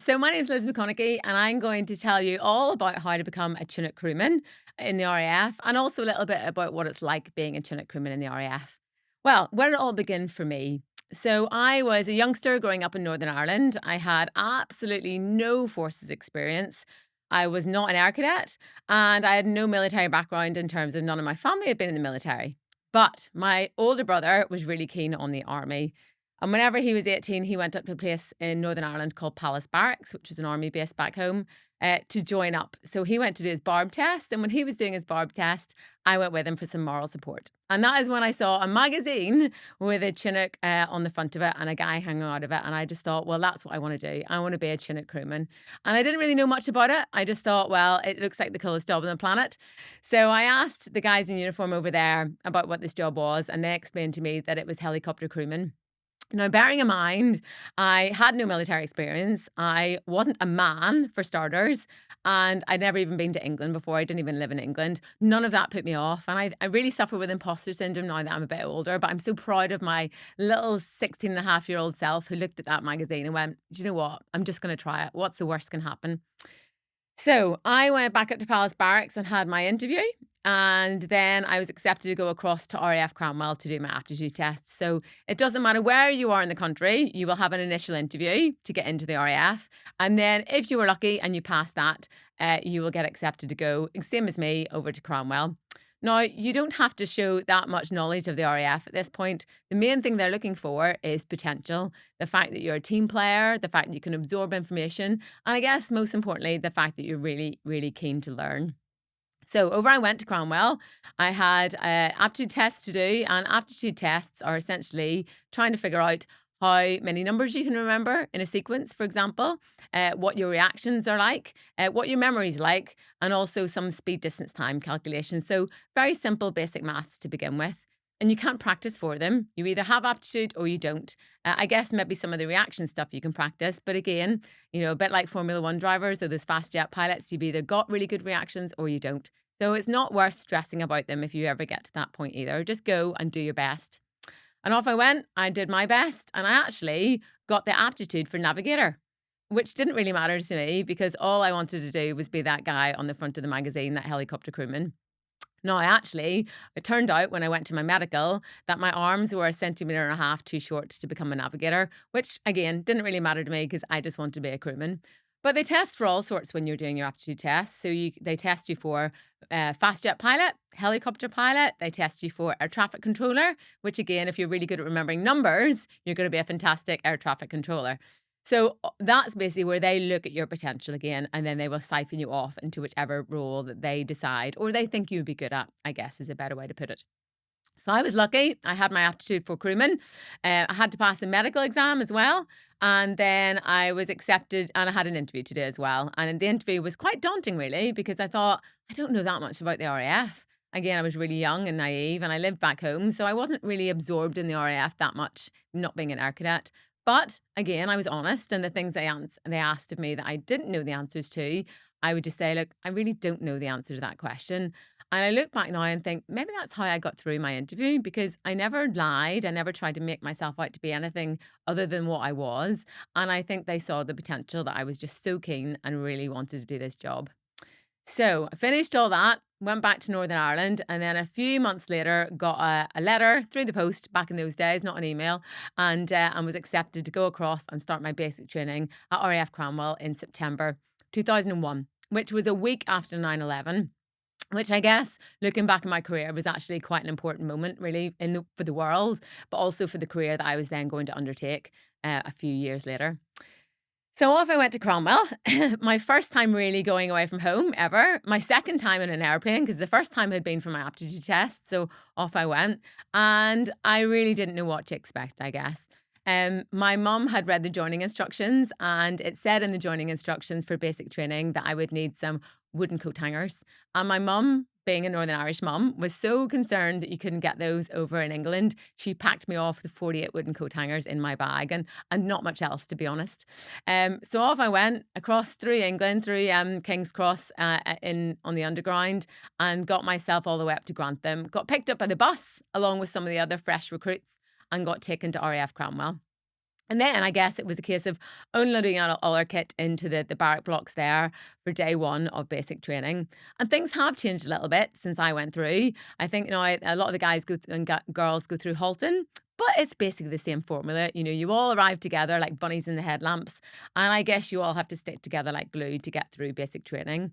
So my name is Liz McConaghy, and I'm going to tell you all about how to become a Chinook crewman in the RAF, and also a little bit about what it's like being a Chinook crewman in the RAF. Well, where did it all begin for me? So I was a youngster growing up in Northern Ireland. I had absolutely no forces experience. I was not an air cadet, and I had no military background in terms of none of my family had been in the military. But my older brother was really keen on the army. And whenever he was 18, he went up to a place in Northern Ireland called Palace Barracks, which was an army base back home, to join up. So he went to do his barb test. And when he was doing his barb test, I went with him for some moral support. And that is when I saw a magazine with a Chinook on the front of it and a guy hanging out of it. And I just thought, well, that's what I want to do. I want to be a Chinook crewman. And I didn't really know much about it. I just thought, well, it looks like the coolest job on the planet. So I asked the guys in uniform over there about what this job was. And they explained to me that it was helicopter crewman. Now, bearing in mind, I had no military experience. I wasn't a man, for starters, and I'd never even been to England before. I didn't even live in England. None of that put me off. And I really suffer with imposter syndrome now that I'm a bit older, but I'm so proud of my little 16-and-a-half-year-old self who looked at that magazine and went, do you know what? I'm just going to try it. What's the worst can happen? So I went back up to Palace Barracks and had my interview. And then I was accepted to go across to RAF Cranwell to do my aptitude tests. So it doesn't matter where you are in the country, you will have an initial interview to get into the RAF. And then if you were lucky and you passed that, you will get accepted to go, same as me, over to Cranwell. Now, you don't have to show that much knowledge of the RAF at this point. The main thing they're looking for is potential. The fact that you're a team player, the fact that you can absorb information, and I guess most importantly, the fact that you're really, really keen to learn. So over I went to Cranwell. I had aptitude tests to do, and aptitude tests are essentially trying to figure out how many numbers you can remember in a sequence, for example, what your reactions are like, what your memory is like, and also some speed distance time calculations. So very simple basic maths to begin with. And you can't practice for them. You either have aptitude or you don't. I guess maybe some of the reaction stuff you can practice. But again, a bit like Formula One drivers or those fast jet pilots, you've either got really good reactions or you don't. So it's not worth stressing about them if you ever get to that point either. Just go and do your best. And off I went. I did my best. And I actually got the aptitude for navigator, which didn't really matter to me because all I wanted to do was be that guy on the front of the magazine, that helicopter crewman. No, it turned out when I went to my medical that my arms were 1.5 centimeters too short to become a navigator, which again, didn't really matter to me because I just wanted to be a crewman. But they test for all sorts when you're doing your aptitude tests. So they test you for fast jet pilot, helicopter pilot. They test you for air traffic controller, which again, if you're really good at remembering numbers, you're going to be a fantastic air traffic controller. So that's basically where they look at your potential again, and then they will siphon you off into whichever role that they decide or they think you'd be good at, I guess is a better way to put it. So I was lucky. I had my aptitude for crewman. I had to pass a medical exam as well. And then I was accepted and I had an interview to do as well. And the interview was quite daunting, really, because I thought, I don't know that much about the RAF. Again, I was really young and naive and I lived back home. So I wasn't really absorbed in the RAF that much, not being an air cadet. But again, I was honest, and the things they asked of me that I didn't know the answers to, I would just say, look, I really don't know the answer to that question. And I look back now and think maybe that's how I got through my interview because I never lied. I never tried to make myself out to be anything other than what I was. And I think they saw the potential that I was just so keen and really wanted to do this job. So I finished all that, went back to Northern Ireland, and then a few months later got a letter through the post back in those days, not an email, and was accepted to go across and start my basic training at RAF Cranwell in September 2001, which was a week after 9/11. Which I guess, looking back in my career, was actually quite an important moment, really, for the world, but also for the career that I was then going to undertake a few years later. So off I went to Cranwell. My first time really going away from home ever. My second time in an airplane because the first time had been for my aptitude test. So off I went. And I really didn't know what to expect, I guess. My mum had read the joining instructions and it said in the joining instructions for basic training that I would need some wooden coat hangers. And my mum, being a Northern Irish mum, was so concerned that you couldn't get those over in England. She packed me off with 48 wooden coat hangers in my bag and not much else, to be honest. So off I went across through England, through King's Cross on the Underground, and got myself all the way up to Grantham. Got picked up by the bus along with some of the other fresh recruits and got taken to RAF Cranwell. And then I guess it was a case of unloading all our kit into the barrack blocks there for day one of basic training. And things have changed a little bit since I went through. I think, a lot of the guys and girls go through Halton, but it's basically the same formula. You all arrive together like bunnies in the headlamps. And I guess you all have to stick together like glue to get through basic training.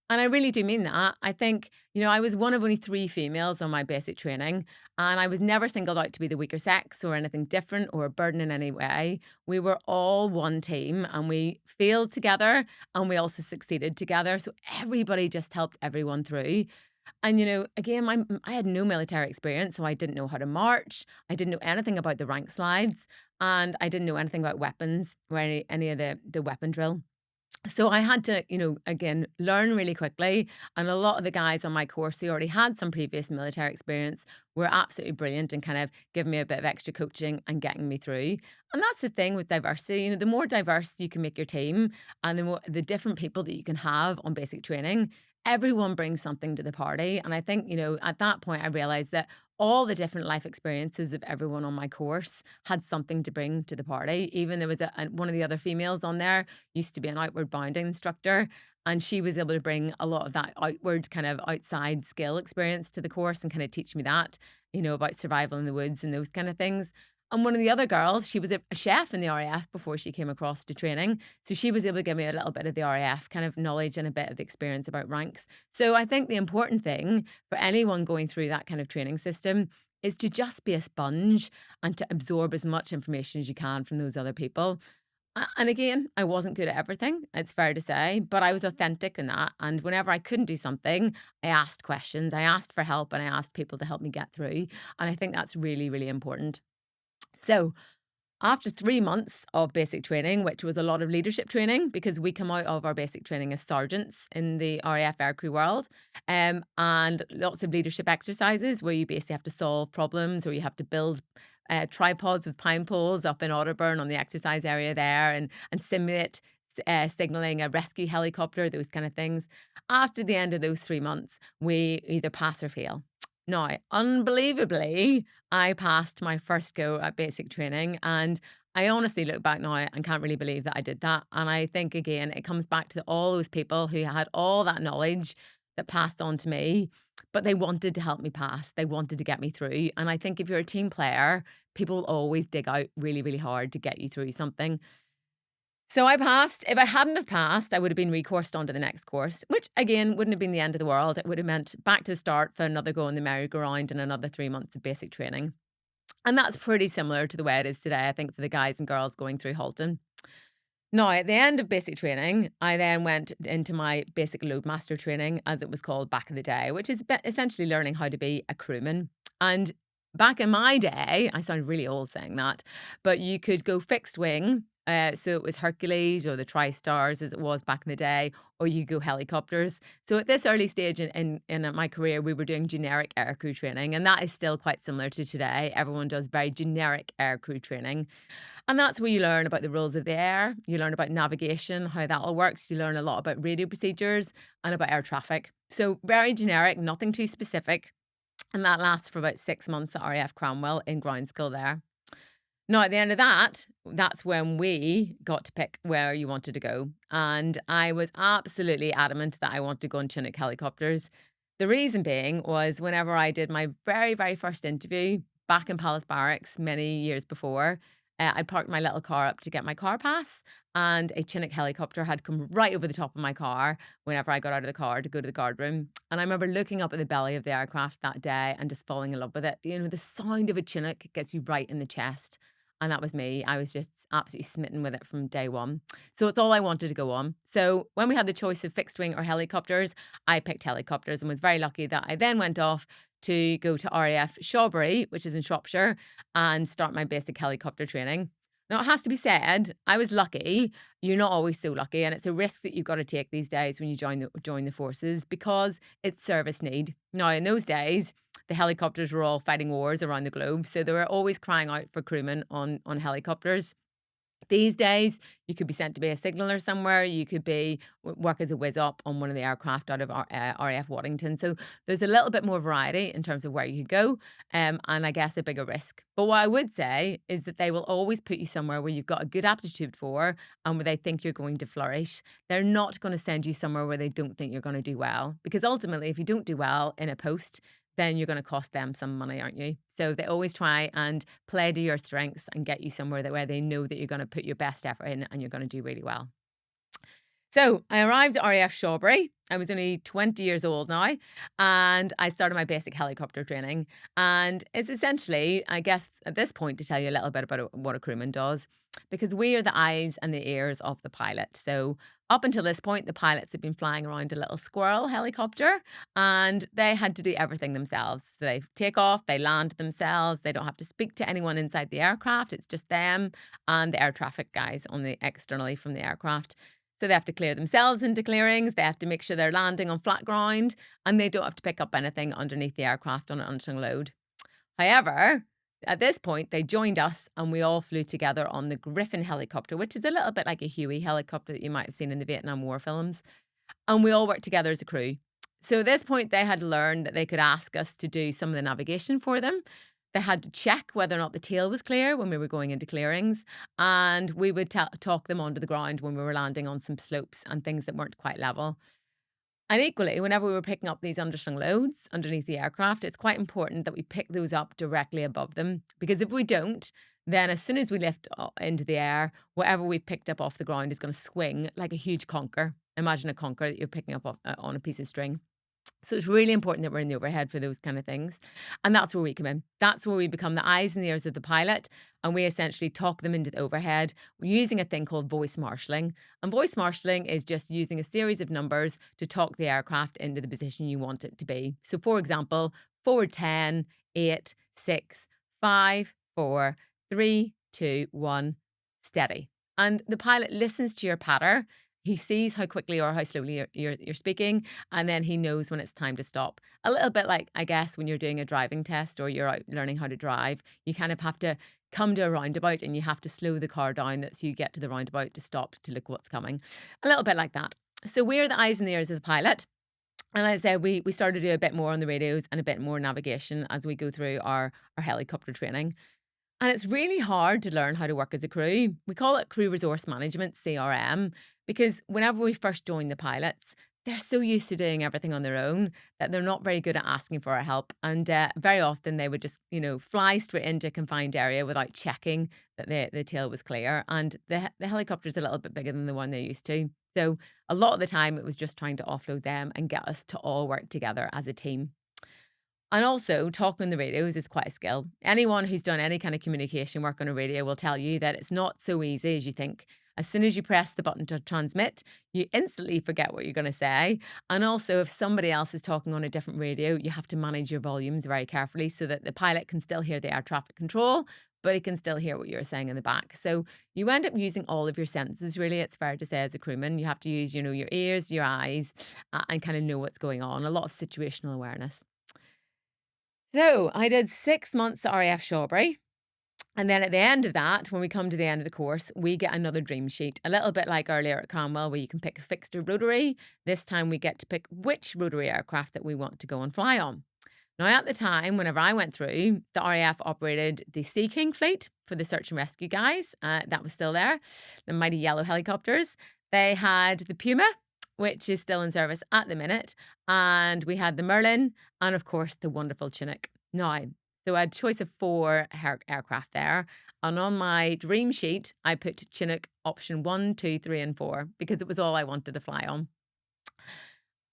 And I really do mean that. I think, I was one of only three females on my basic training, and I was never singled out to be the weaker sex or anything different or a burden in any way. We were all one team and we failed together and we also succeeded together. So everybody just helped everyone through. And, again, I had no military experience, so I didn't know how to march. I didn't know anything about the rank slides, and I didn't know anything about weapons or any of the weapon drill. So I had to, again, learn really quickly. And a lot of the guys on my course who already had some previous military experience were absolutely brilliant and kind of giving me a bit of extra coaching and getting me through. And that's the thing with diversity. The more diverse you can make your team and the different people that you can have on basic training, everyone brings something to the party. And I think, at that point, I realized that all the different life experiences of everyone on my course had something to bring to the party. Even there was one of the other females on there used to be an outward bounding instructor, and she was able to bring a lot of that outward kind of outside skill experience to the course and kind of teach me that, about survival in the woods and those kind of things. And one of the other girls, she was a chef in the RAF before she came across to training. So she was able to give me a little bit of the RAF kind of knowledge and a bit of the experience about ranks. So I think the important thing for anyone going through that kind of training system is to just be a sponge and to absorb as much information as you can from those other people. And again, I wasn't good at everything, it's fair to say, but I was authentic in that. And whenever I couldn't do something, I asked questions, I asked for help, and I asked people to help me get through. And I think that's really, really important. So, after 3 months of basic training, which was a lot of leadership training because we come out of our basic training as sergeants in the RAF Aircrew world, and lots of leadership exercises where you basically have to solve problems or you have to build tripods with pine poles up in Otterburn on the exercise area there and simulate signaling a rescue helicopter, those kind of things. After the end of those 3 months, we either pass or fail. Now, unbelievably, I passed my first go at basic training, and I honestly look back now and can't really believe that I did that. And I think, again, it comes back to all those people who had all that knowledge that passed on to me, but they wanted to help me pass. They wanted to get me through. And I think if you're a team player, people will always dig out really, really hard to get you through something. So I passed. If I hadn't have passed, I would have been recoursed on to the next course, which again wouldn't have been the end of the world. It would have meant back to the start for another go on the merry-go-round and another 3 months of basic training. And that's pretty similar to the way it is today, I think, for the guys and girls going through Halton. Now, at the end of basic training, I then went into my basic Loadmaster training, as it was called back in the day, which is essentially learning how to be a crewman. And back in my day, I sound really old saying that, but you could go fixed wing. So it was Hercules or the TriStars as it was back in the day, or you go helicopters. So at this early stage in my career, we were doing generic aircrew training, and that is still quite similar to today. Everyone does very generic aircrew training. And that's where you learn about the rules of the air, you learn about navigation, how that all works, you learn a lot about radio procedures and about air traffic. So very generic, nothing too specific. And that lasts for about 6 months at RAF Cranwell in ground school there. Now, at the end of that, that's when we got to pick where you wanted to go. And I was absolutely adamant that I wanted to go on Chinook helicopters. The reason being was whenever I did my very, very first interview back in Palace Barracks many years before, I parked my little car up to get my car pass, and a Chinook helicopter had come right over the top of my car whenever I got out of the car to go to the guard room. And I remember looking up at the belly of the aircraft that day and just falling in love with it. The sound of a Chinook gets you right in the chest. And that was me. I was just absolutely smitten with it from day one. So it's all I wanted to go on. So when we had the choice of fixed wing or helicopters, I picked helicopters and was very lucky that I then went off to go to RAF Shawbury, which is in Shropshire, and start my basic helicopter training. Now, it has to be said, I was lucky. You're not always so lucky, and it's a risk that you've got to take these days when you join the forces because it's service need. Now, in those days, the helicopters were all fighting wars around the globe, so they were always crying out for crewmen on helicopters. These days, you could be sent to be a signaller somewhere. You could be work as a whiz up on one of the aircraft out of RAF Waddington. So there's a little bit more variety in terms of where you could go, and I guess a bigger risk. But what I would say is that they will always put you somewhere where you've got a good aptitude for and where they think you're going to flourish. They're not going to send you somewhere where they don't think you're going to do well. Because ultimately, if you don't do well in a post, then you're going to cost them some money, aren't you? So they always try and play to your strengths and get you somewhere where they know that you're going to put your best effort in and you're going to do really well. So I arrived at RAF Shawbury. I was only 20 years old now, and I started my basic helicopter training. And it's essentially, I guess, at this point, to tell you a little bit about what a crewman does, because we are the eyes and the ears of the pilot. So up until this point, the pilots had been flying around a little squirrel helicopter, and they had to do everything themselves. So they take off, they land themselves. They don't have to speak to anyone inside the aircraft. It's just them and the air traffic guys on the externally from the aircraft. So they have to clear themselves into clearings, they have to make sure they're landing on flat ground, and they don't have to pick up anything underneath the aircraft on an unstrung load. However, at this point, they joined us and we all flew together on the Griffin helicopter, which is a little bit like a Huey helicopter that you might have seen in the Vietnam War films. And we all worked together as a crew. So at this point, they had learned that they could ask us to do some of the navigation for them. They had to check whether or not the tail was clear when we were going into clearings, and we would talk them onto the ground when we were landing on some slopes and things that weren't quite level. And equally, whenever we were picking up these understrung loads underneath the aircraft, it's quite important that we pick those up directly above them, because if we don't, then as soon as we lift into the air, whatever we've picked up off the ground is going to swing like a huge conker. Imagine a conker that you're picking up on a piece of string. So it's really important that we're in the overhead for those kind of things. And that's where we come in. That's where we become the eyes and the ears of the pilot. And we essentially talk them into the overhead using a thing called voice marshalling. And voice marshalling is just using a series of numbers to talk the aircraft into the position you want it to be. So for example, forward 10, 8, 6, 5, 4, 3, 2, 1, steady. And the pilot listens to your patter. He sees how quickly or how slowly you're speaking, and then he knows when it's time to stop. A little bit like, I guess, when you're doing a driving test or you're out learning how to drive, you kind of have to come to a roundabout and you have to slow the car down so you get to the roundabout to stop to look what's coming. A little bit like that. So we're the eyes and the ears of the pilot. And as I said, we started to do a bit more on the radios and a bit more navigation as we go through our helicopter training. And it's really hard to learn how to work as a crew. We call it crew resource management, CRM, because whenever we first join the pilots, they're so used to doing everything on their own that they're not very good at asking for our help. And very often they would just, fly straight into a confined area without checking that the tail was clear. And the helicopter's a little bit bigger than the one they're used to. So a lot of the time it was just trying to offload them and get us to all work together as a team. And also, talking on the radios is quite a skill. Anyone who's done any kind of communication work on a radio will tell you that it's not so easy as you think. As soon as you press the button to transmit, you instantly forget what you're going to say. And also, if somebody else is talking on a different radio, you have to manage your volumes very carefully so that the pilot can still hear the air traffic control, but he can still hear what you're saying in the back. So you end up using all of your senses, really, it's fair to say, as a crewman. You have to use, your ears, your eyes, and kind of know what's going on. A lot of situational awareness. So I did 6 months at RAF Shawbury. And then at the end of that, when we come to the end of the course, we get another dream sheet, a little bit like earlier at Cranwell, where you can pick a fixed or rotary. This time we get to pick which rotary aircraft that we want to go and fly on. Now, at the time, whenever I went through, the RAF operated the Sea King fleet for the search and rescue guys. That was still there, the mighty yellow helicopters. They had the Puma, which is still in service at the minute. And we had the Merlin and, of course, the wonderful Chinook. Now, so I had a choice of 4 aircraft there. And on my dream sheet, I put Chinook option 1, 2, 3, and 4 because it was all I wanted to fly on.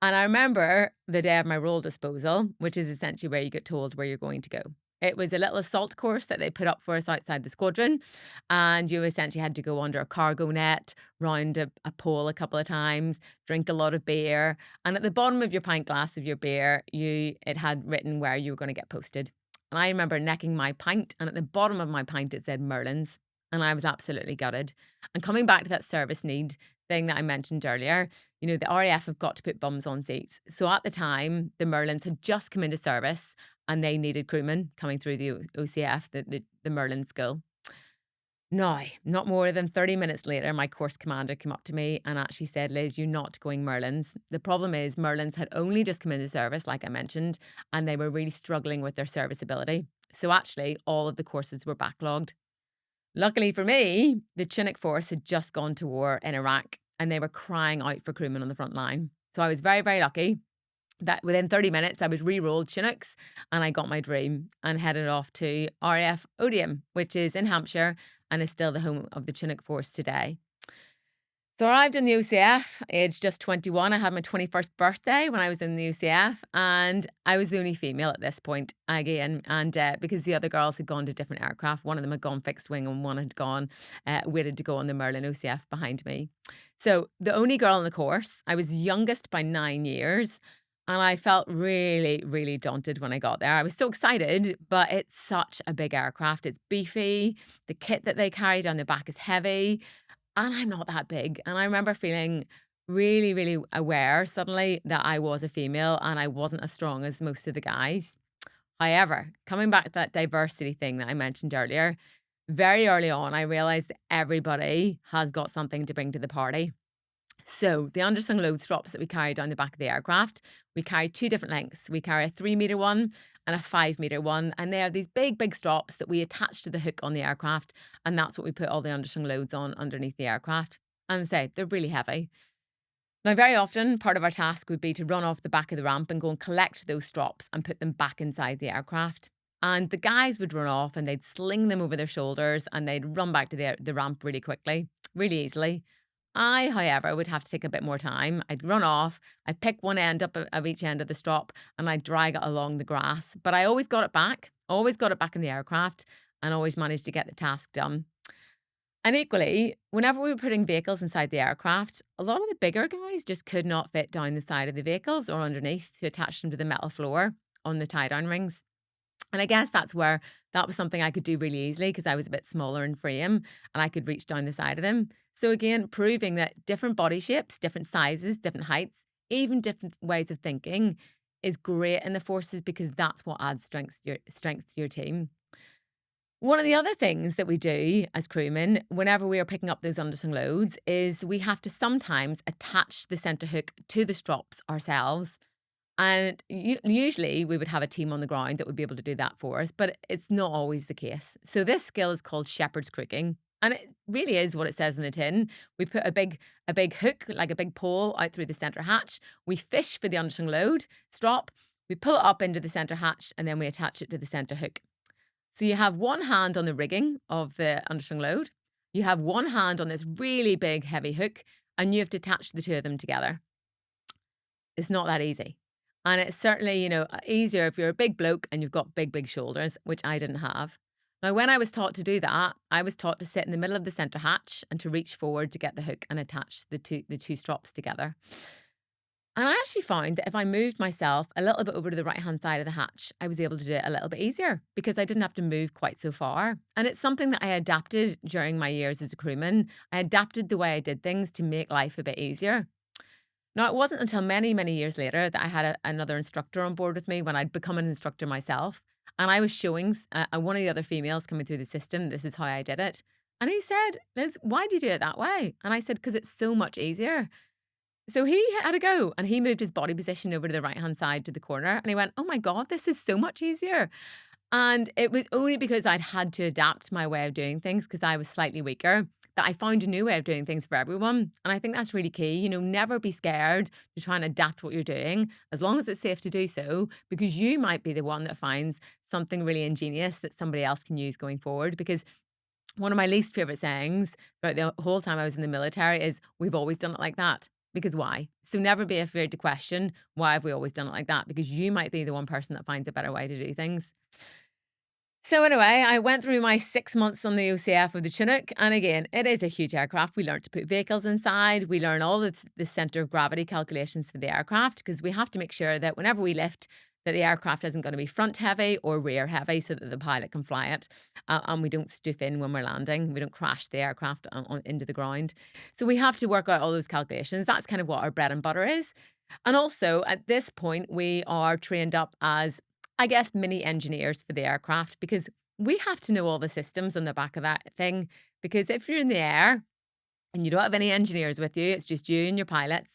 And I remember the day of my role disposal, which is essentially where you get told where you're going to go. It was a little assault course that they put up for us outside the squadron. And you essentially had to go under a cargo net, round a pole a couple of times, drink a lot of beer. And at the bottom of your pint glass of your beer, it had written where you were going to get posted. And I remember necking my pint, and at the bottom of my pint it said Merlins. And I was absolutely gutted. And coming back to that service need thing that I mentioned earlier, the RAF have got to put bums on seats. So at the time, the Merlins had just come into service and they needed crewmen coming through the OCF, the Merlin school. Now, not more than 30 minutes later, my course commander came up to me and actually said, Liz, you're not going Merlins. The problem is Merlins had only just come into service, like I mentioned, and they were really struggling with their serviceability. So actually, all of the courses were backlogged. Luckily for me, the Chinook force had just gone to war in Iraq and they were crying out for crewmen on the front line. So I was very, very lucky that within 30 minutes I was re-rolled Chinooks and I got my dream and headed off to RAF Odium, which is in Hampshire and is still the home of the Chinook force today. So I arrived in the OCF, aged just 21. I had my 21st birthday when I was in the OCF, and I was the only female at this point again. And because the other girls had gone to different aircraft, one of them had gone fixed wing and one had gone, waited to go on the Merlin OCF behind me. So the only girl in the course, I was the youngest by 9 years. And I felt really, really daunted when I got there. I was so excited, but it's such a big aircraft. It's beefy. The kit that they carry down the back is heavy. And I'm not that big. And I remember feeling really, really aware suddenly that I was a female and I wasn't as strong as most of the guys. However, coming back to that diversity thing that I mentioned earlier, very early on, I realized that everybody has got something to bring to the party. So the underslung load strops that we carry down the back of the aircraft, we carry two different lengths. We carry a 3 meter one and a 5 meter one. And they are these big, big strops that we attach to the hook on the aircraft. And that's what we put all the underslung loads on underneath the aircraft. And say, they're really heavy. Now, very often, part of our task would be to run off the back of the ramp and go and collect those strops and put them back inside the aircraft. And the guys would run off and they'd sling them over their shoulders and they'd run back to the ramp really quickly, really easily. I, however, would have to take a bit more time. I'd run off, I'd pick one end up of each end of the strop, and I'd drag it along the grass. But I always got it back in the aircraft, and always managed to get the task done. And equally, whenever we were putting vehicles inside the aircraft, a lot of the bigger guys just could not fit down the side of the vehicles or underneath to attach them to the metal floor on the tie-down rings. And I guess that's where that was something I could do really easily because I was a bit smaller in frame and I could reach down the side of them. So again, proving that different body shapes, different sizes, different heights, even different ways of thinking is great in the forces because that's what adds strength to your team. One of the other things that we do as crewmen, whenever we are picking up those underslung loads, is we have to sometimes attach the centre hook to the strops ourselves. And usually we would have a team on the ground that would be able to do that for us, but it's not always the case. So this skill is called shepherd's crooking. And it really is what it says in the tin. We put a big hook, like a big pole, out through the centre hatch. We fish for the underslung load, strop, we pull it up into the centre hatch, and then we attach it to the centre hook. So you have one hand on the rigging of the underslung load. You have one hand on this really big, heavy hook, and you have to attach the two of them together. It's not that easy. And it's certainly, easier if you're a big bloke and you've got big, big shoulders, which I didn't have. Now, when I was taught to do that, I was taught to sit in the middle of the centre hatch and to reach forward to get the hook and attach the two strops together. And I actually found that if I moved myself a little bit over to the right-hand side of the hatch, I was able to do it a little bit easier because I didn't have to move quite so far. And it's something that I adapted during my years as a crewman. I adapted the way I did things to make life a bit easier. Now, it wasn't until many, many years later that I had another instructor on board with me when I'd become an instructor myself. And I was showing one of the other females coming through the system, this is how I did it. And he said, Liz, why do you do it that way? And I said, because it's so much easier. So he had a go and he moved his body position over to the right-hand side to the corner. And he went, oh my God, this is so much easier. And it was only because I'd had to adapt my way of doing things because I was slightly weaker that I found a new way of doing things for everyone. And I think that's really key. Never be scared to try and adapt what you're doing, as long as it's safe to do so, because you might be the one that finds something really ingenious that somebody else can use going forward. Because one of my least favorite sayings throughout the whole time I was in the military is, we've always done it like that. Because why? So never be afraid to question, why have we always done it like that? Because you might be the one person that finds a better way to do things. So anyway, I went through my 6 months on the OCF of the Chinook. And again, it is a huge aircraft. We learned to put vehicles inside. We learn all the centre of gravity calculations for the aircraft because we have to make sure that whenever we lift, that the aircraft isn't going to be front heavy or rear heavy so that the pilot can fly it. And we don't stoof in when we're landing. We don't crash the aircraft into the ground. So we have to work out all those calculations. That's kind of what our bread and butter is. And also at this point, we are trained up as, I guess, mini engineers for the aircraft because we have to know all the systems on the back of that thing because if you're in the air and you don't have any engineers with you, it's just you and your pilots.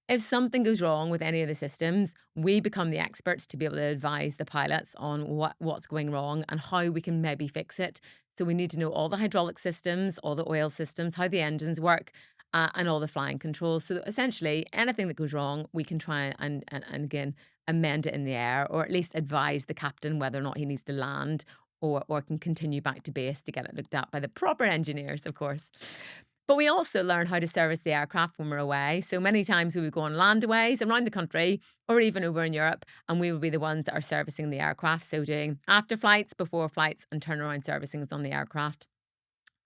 If something goes wrong with any of the systems, we become the experts to be able to advise the pilots on what's going wrong and how we can maybe fix it. So we need to know all the hydraulic systems, all the oil systems, how the engines work, and all the flying controls. So essentially, anything that goes wrong, we can try and again amend it in the air, or at least advise the captain whether or not he needs to land or can continue back to base to get it looked at by the proper engineers, of course. But we also learn how to service the aircraft when we're away. So many times we would go on landaways around the country or even over in Europe, and we would be the ones that are servicing the aircraft. So doing after flights, before flights, and turnaround servicings on the aircraft.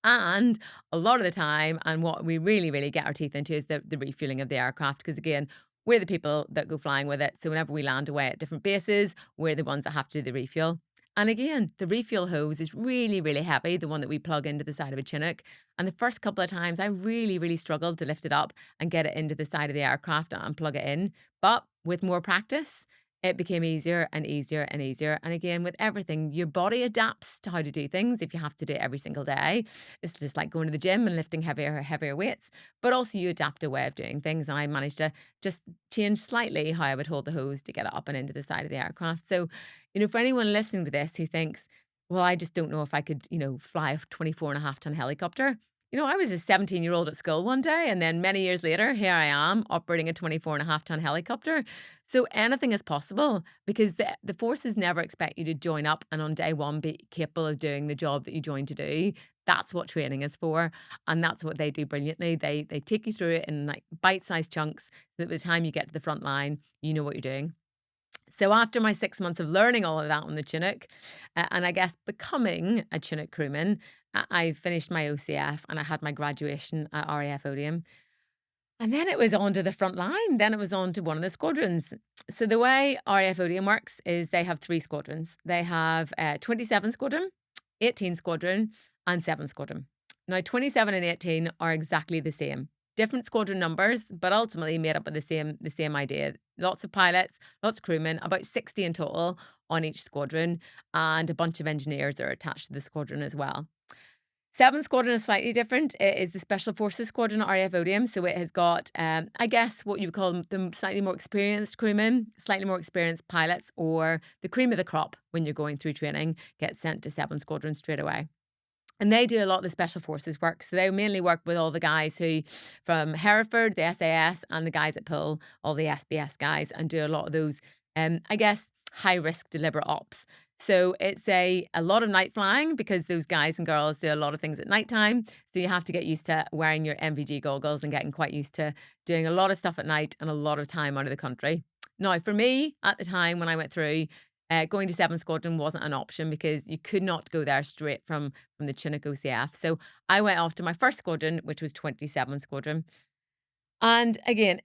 And a lot of the time, and what we really, really get our teeth into is the refueling of the aircraft. Because again, we're the people that go flying with it. So whenever we land away at different bases, we're the ones that have to do the refuel. And again, the refuel hose is really, really heavy, the one that we plug into the side of a Chinook. And the first couple of times, I really, really struggled to lift it up and get it into the side of the aircraft and plug it in. But with more practice, it became easier and easier and easier. And again, with everything, your body adapts to how to do things if you have to do it every single day. It's just like going to the gym and lifting heavier weights, but also you adapt a way of doing things. And I managed to just change slightly how I would hold the hose to get it up and into the side of the aircraft. So, for anyone listening to this who thinks, well, I just don't know if I could, fly a 24.5 ton helicopter. I was a 17-year-old at school one day, and then many years later, here I am operating a 24.5 ton helicopter. So anything is possible because the forces never expect you to join up and on day one be capable of doing the job that you joined to do. That's what training is for, and that's what they do brilliantly. They take you through it in like bite-sized chunks so that by the time you get to the front line, you know what you're doing. So after my 6 months of learning all of that on the Chinook, and I guess becoming a Chinook crewman, I finished my OCF and I had my graduation at RAF Odium. And then it was on to the front line. Then it was on to one of the squadrons. So the way RAF Odium works is they have three squadrons. They have 27 Squadron, 18 Squadron, and 7 Squadron. Now, 27 and 18 are exactly the same. Different squadron numbers, but ultimately made up of the same idea. Lots of pilots, lots of crewmen, about 60 in total on each squadron, and a bunch of engineers are attached to the squadron as well. 7 Squadron is slightly different. It is the Special Forces Squadron at RAF Odium, so it has got, I guess, what you would call the slightly more experienced crewmen, slightly more experienced pilots, or the cream of the crop when you're going through training get sent to 7 Squadron straight away. And they do a lot of the special forces work. So they mainly work with all the guys who, from Hereford, the SAS, and the guys at Pull, all the SBS guys, and do a lot of those, I guess, high risk deliberate ops. So it's a lot of night flying because those guys and girls do a lot of things at nighttime. So you have to get used to wearing your MVG goggles and getting quite used to doing a lot of stuff at night and a lot of time out of the country. Now, for me, at the time when I went through, going to 7 Squadron wasn't an option because you could not go there straight from the Chinook OCF. So I went off to my first squadron, which was 27 Squadron. And again,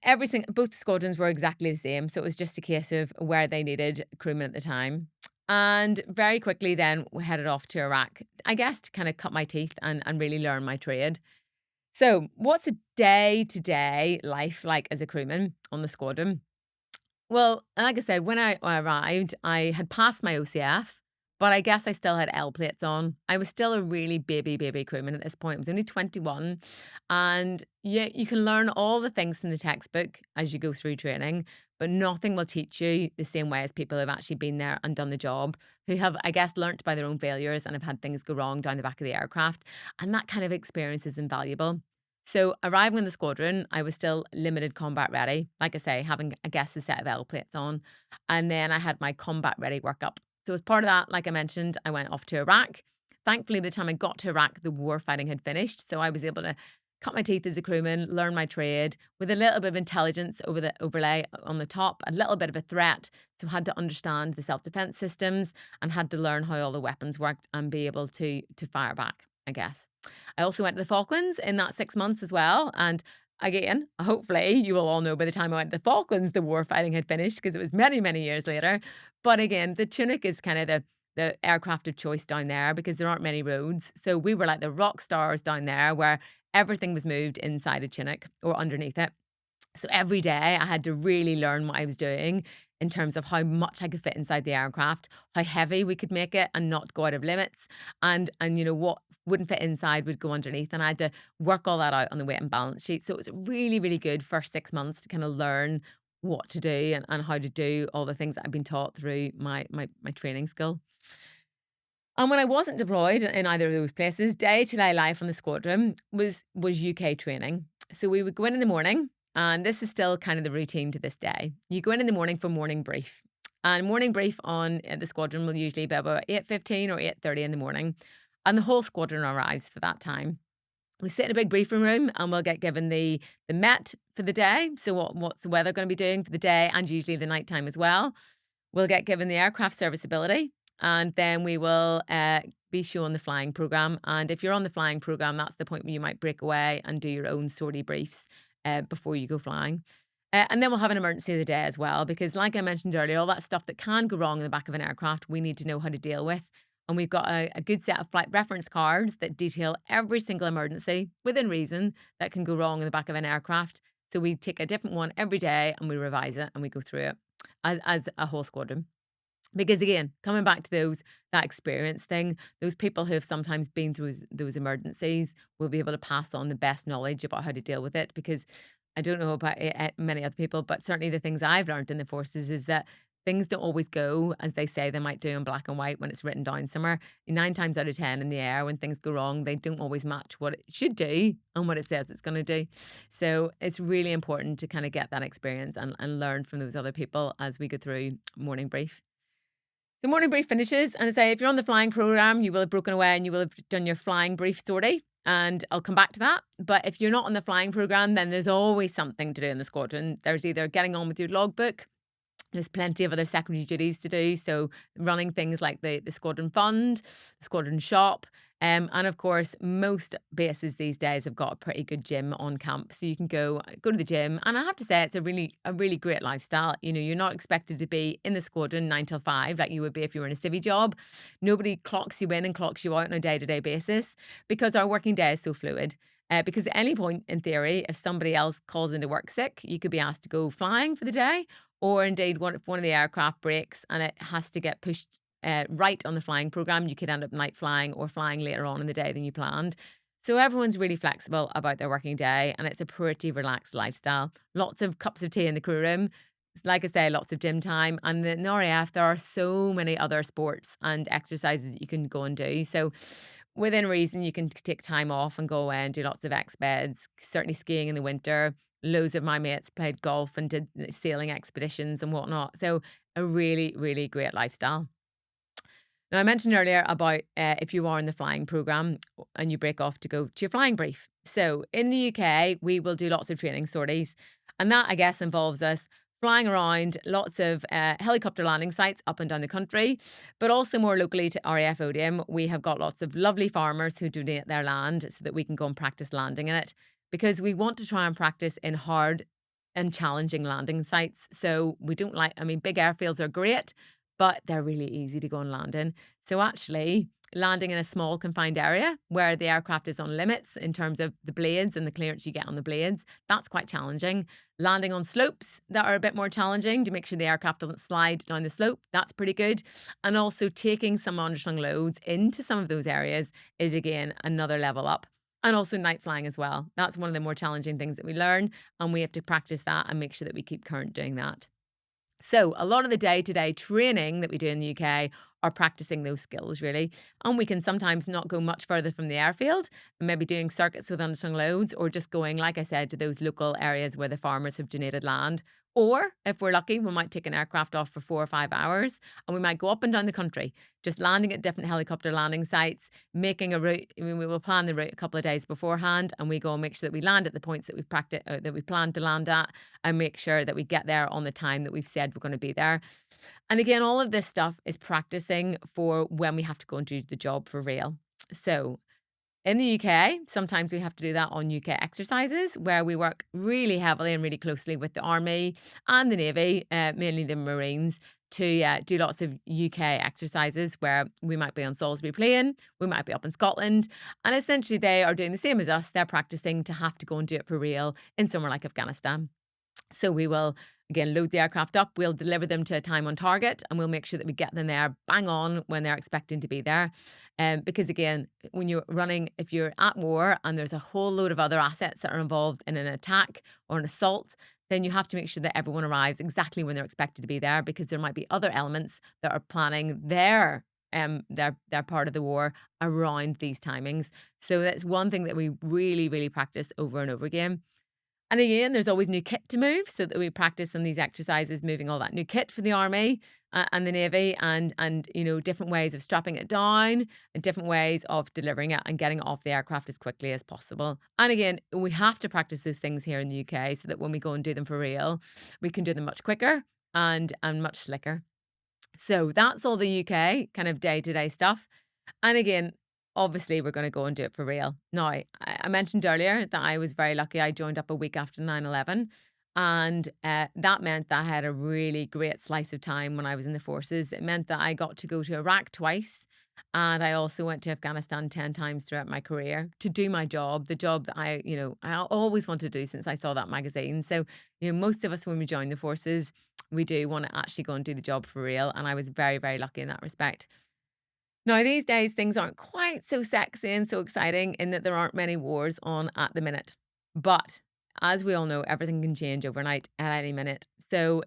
both squadrons were exactly the same. So it was just a case of where they needed crewmen at the time. And very quickly then we headed off to Iraq, I guess, to kind of cut my teeth and really learn my trade. So what's a day-to-day life like as a crewman on the squadron? Well, like I said, when I arrived, I had passed my OCF, but I guess I still had L plates on. I was still a really baby crewman at this point. I was only 21. And yeah, you can learn all the things from the textbook as you go through training, but nothing will teach you the same way as people who have actually been there and done the job, who have, I guess, learnt by their own failures and have had things go wrong down the back of the aircraft. And that kind of experience is invaluable. So arriving in the squadron, I was still limited combat ready. Like I say, having, I guess, a set of L plates on. And then I had my combat ready workup. So as part of that, like I mentioned, I went off to Iraq. Thankfully, by the time I got to Iraq, the war fighting had finished. So I was able to cut my teeth as a crewman, learn my trade with a little bit of intelligence over the overlay on the top, a little bit of a threat. So I had to understand the self-defense systems and had to learn how all the weapons worked and be able to fire back, I guess. I also went to the Falklands in that 6 months as well. And again, hopefully you will all know by the time I went to the Falklands, the war fighting had finished because it was many, many years later. But again, the Chinook is kind of the aircraft of choice down there because there aren't many roads. So we were like the rock stars down there where everything was moved inside a Chinook or underneath it. So every day I had to really learn what I was doing in terms of how much I could fit inside the aircraft, how heavy we could make it and not go out of limits, and what wouldn't fit inside would go underneath. And I had to work all that out on the weight and balance sheet. So it was a really, really good first 6 months to kind of learn what to do and how to do all the things that I've been taught through my training school. And when I wasn't deployed in either of those places, day-to-day life on the squadron was UK training. So we would go in the morning, and this is still kind of the routine to this day. You go in the morning for morning brief. And morning brief on the squadron will usually be about 8:15 or 8:30 in the morning. And the whole squadron arrives for that time. We sit in a big briefing room and we'll get given the Met for the day. So what's the weather going to be doing for the day and usually the nighttime as well. We'll get given the aircraft serviceability, and then we will be shown the flying program. And if you're on the flying program, that's the point where you might break away and do your own sortie briefs before you go flying. And then we'll have an emergency of the day as well, because like I mentioned earlier, all that stuff that can go wrong in the back of an aircraft, we need to know how to deal with. And we've got a good set of flight reference cards that detail every single emergency within reason that can go wrong in the back of an aircraft. So we take a different one every day and we revise it and we go through it as a whole squadron. Because again, coming back to that experience thing, those people who have sometimes been through those emergencies will be able to pass on the best knowledge about how to deal with it. Because I don't know about many other people, but certainly the things I've learned in the forces is that things don't always go as they say they might do in black and white when it's written down somewhere. 9 times out of 10 in the air, when things go wrong, they don't always match what it should do and what it says it's going to do. So it's really important to kind of get that experience and learn from those other people as we go through morning brief. The morning brief finishes, and I say if you're on the flying program, you will have broken away and you will have done your flying brief sortie, and I'll come back to that. But if you're not on the flying program, then there's always something to do in the squadron. There's either getting on with your logbook. There's plenty of other secondary duties to do. So running things like the squadron fund, the squadron shop. And of course, most bases these days have got a pretty good gym on camp. So you can go to the gym. And I have to say, it's a really great lifestyle. You're not expected to be in the squadron 9 till 5 like you would be if you were in a civvy job. Nobody clocks you in and clocks you out on a day-to-day basis because our working day is so fluid. Because at any point, in theory, if somebody else calls into work sick, you could be asked to go flying for the day. Or indeed, if one of the aircraft breaks and it has to get pushed right on the flying program, you could end up night flying or flying later on in the day than you planned. So everyone's really flexible about their working day, and it's a pretty relaxed lifestyle. Lots of cups of tea in the crew room. Like I say, lots of gym time. And in the RAF, there are so many other sports and exercises that you can go and do. So within reason, you can take time off and go away and do lots of X-beds, certainly skiing in the winter. Loads of my mates played golf and did sailing expeditions and whatnot. So a really, really great lifestyle. Now, I mentioned earlier about if you are in the flying program and you break off to go to your flying brief. So in the UK, we will do lots of training sorties. And that, I guess, involves us flying around lots of helicopter landing sites up and down the country, but also more locally to RAF Odium, we have got lots of lovely farmers who donate their land so that we can go and practice landing in it, because we want to try and practice in hard and challenging landing sites. So we don't big airfields are great, but they're really easy to go and land in. So actually, landing in a small confined area where the aircraft is on limits in terms of the blades and the clearance you get on the blades, that's quite challenging. Landing on slopes that are a bit more challenging to make sure the aircraft doesn't slide down the slope, that's pretty good. And also taking some underslung loads into some of those areas is, again, another level up. And also night flying as well. That's one of the more challenging things that we learn, and we have to practice that and make sure that we keep current doing that. So a lot of the day-to-day training that we do in the UK are practicing those skills, really. And we can sometimes not go much further from the airfield, and maybe doing circuits with underslung loads, or just going, like I said, to those local areas where the farmers have donated land. Or if we're lucky, we might take an aircraft off for 4 or 5 hours, and we might go up and down the country, just landing at different helicopter landing sites, making a route. We will plan the route a couple of days beforehand, and we go and make sure that we land at the points that we've that we plan to land at, and make sure that we get there on the time that we've said we're going to be there. And again, all of this stuff is practicing for when we have to go and do the job for real. So in the UK, sometimes we have to do that on UK exercises, where we work really heavily and really closely with the Army and the Navy, mainly the Marines, to do lots of UK exercises where we might be on Salisbury Plain, we might be up in Scotland, and essentially they are doing the same as us. They're practicing to have to go and do it for real in somewhere like Afghanistan. So we will, again, load the aircraft up, we'll deliver them to a time on target, and we'll make sure that we get them there bang on when they're expecting to be there. Because again, when you're running, if you're at war and there's a whole load of other assets that are involved in an attack or an assault, then you have to make sure that everyone arrives exactly when they're expected to be there, because there might be other elements that are planning their part of the war around these timings. So that's one thing that we really, really practice over and over again. And again, there's always new kit to move, so that we practice on these exercises, moving all that new kit for the army and the navy, and different ways of strapping it down, and different ways of delivering it and getting it off the aircraft as quickly as possible. And again, we have to practice those things here in the UK, so that when we go and do them for real, we can do them much quicker and much slicker. So that's all the UK kind of day to day stuff. And again, obviously, we're going to go and do it for real. Now, I mentioned earlier that I was very lucky. I joined up a week after 9/11, and that meant that I had a really great slice of time when I was in the forces. It meant that I got to go to Iraq twice, and I also went to Afghanistan 10 times throughout my career to do my job, the job that I always wanted to do since I saw that magazine. So, most of us, when we join the forces, we do want to actually go and do the job for real. And I was very, very lucky in that respect. Now, these days, things aren't quite so sexy and so exciting in that there aren't many wars on at the minute. But as we all know, everything can change overnight at any minute. So,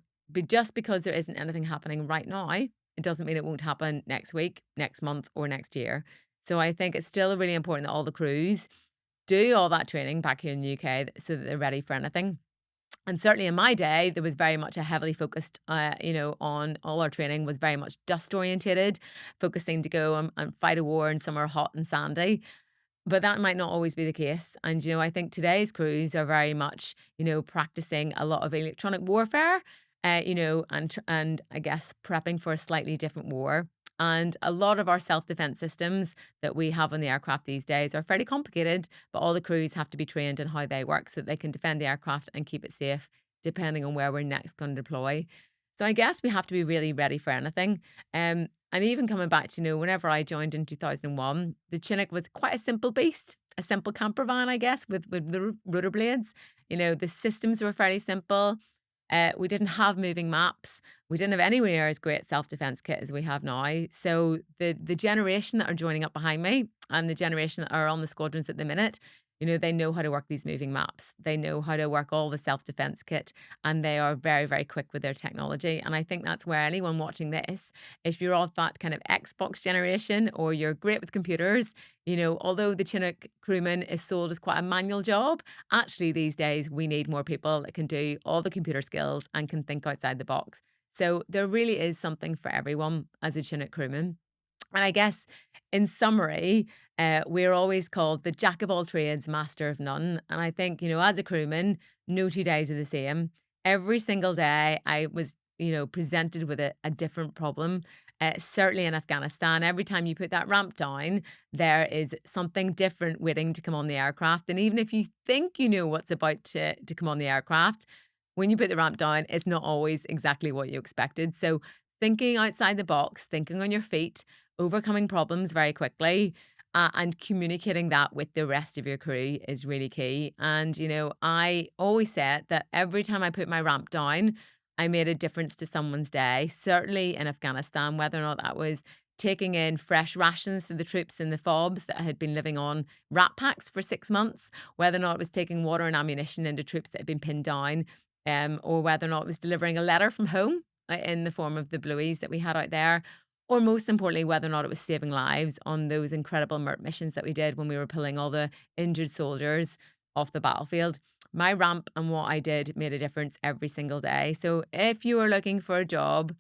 just because there isn't anything happening right now, it doesn't mean it won't happen next week, next month, or next year. So, I think it's still really important that all the crews do all that training back here in the UK so that they're ready for anything. And certainly in my day, there was very much a heavily focused, on all our training was very much dust orientated, focusing to go and fight a war in somewhere hot and sandy. But that might not always be the case. And, I think today's crews are very much, practicing a lot of electronic warfare, and I guess prepping for a slightly different war. And a lot of our self defense systems that we have on the aircraft these days are fairly complicated, but all the crews have to be trained in how they work so that they can defend the aircraft and keep it safe, depending on where we're next going to deploy. So I guess we have to be really ready for anything. And even coming back to, whenever I joined in 2001, the Chinook was quite a simple beast, a simple camper van, I guess, with the rotor blades. The systems were fairly simple. We didn't have moving maps. We didn't have anywhere near as great self-defense kit as we have now. So the generation that are joining up behind me and the generation that are on the squadrons at the minute, they know how to work these moving maps. They know how to work all the self-defense kit, and they are very, very quick with their technology. And I think that's where anyone watching this, if you're of that kind of Xbox generation or you're great with computers, although the Chinook crewman is sold as quite a manual job, actually these days we need more people that can do all the computer skills and can think outside the box. So there really is something for everyone as a Chinook crewman. And I guess in summary, we're always called the jack of all trades, master of none. And I think, as a crewman, no 2 days are the same. Every single day I was, presented with a different problem. Certainly in Afghanistan, every time you put that ramp down, there is something different waiting to come on the aircraft. And even if you think you know what's about to come on the aircraft, when you put the ramp down, it's not always exactly what you expected. So thinking outside the box, thinking on your feet, overcoming problems very quickly, and communicating that with the rest of your crew is really key. And, I always said that every time I put my ramp down, I made a difference to someone's day, certainly in Afghanistan, whether or not that was taking in fresh rations to the troops in the FOBs that had been living on rat packs for 6 months, whether or not it was taking water and ammunition into troops that had been pinned down, or whether or not it was delivering a letter from home in the form of the blueies that we had out there, or most importantly, whether or not it was saving lives on those incredible MERT missions that we did when we were pulling all the injured soldiers off the battlefield. My ramp and what I did made a difference every single day. So if you are looking for a job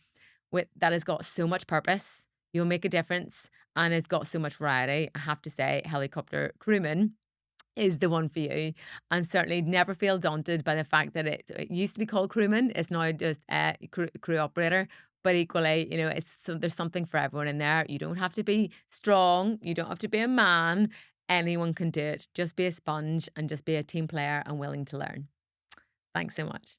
that has got so much purpose, you'll make a difference, and it's got so much variety, I have to say, helicopter crewman is the one for you. And certainly never feel daunted by the fact that it used to be called crewman. It's now just a crew operator. But equally, there's something for everyone in there. You don't have to be strong. You don't have to be a man. Anyone can do it. Just be a sponge and just be a team player and willing to learn. Thanks so much.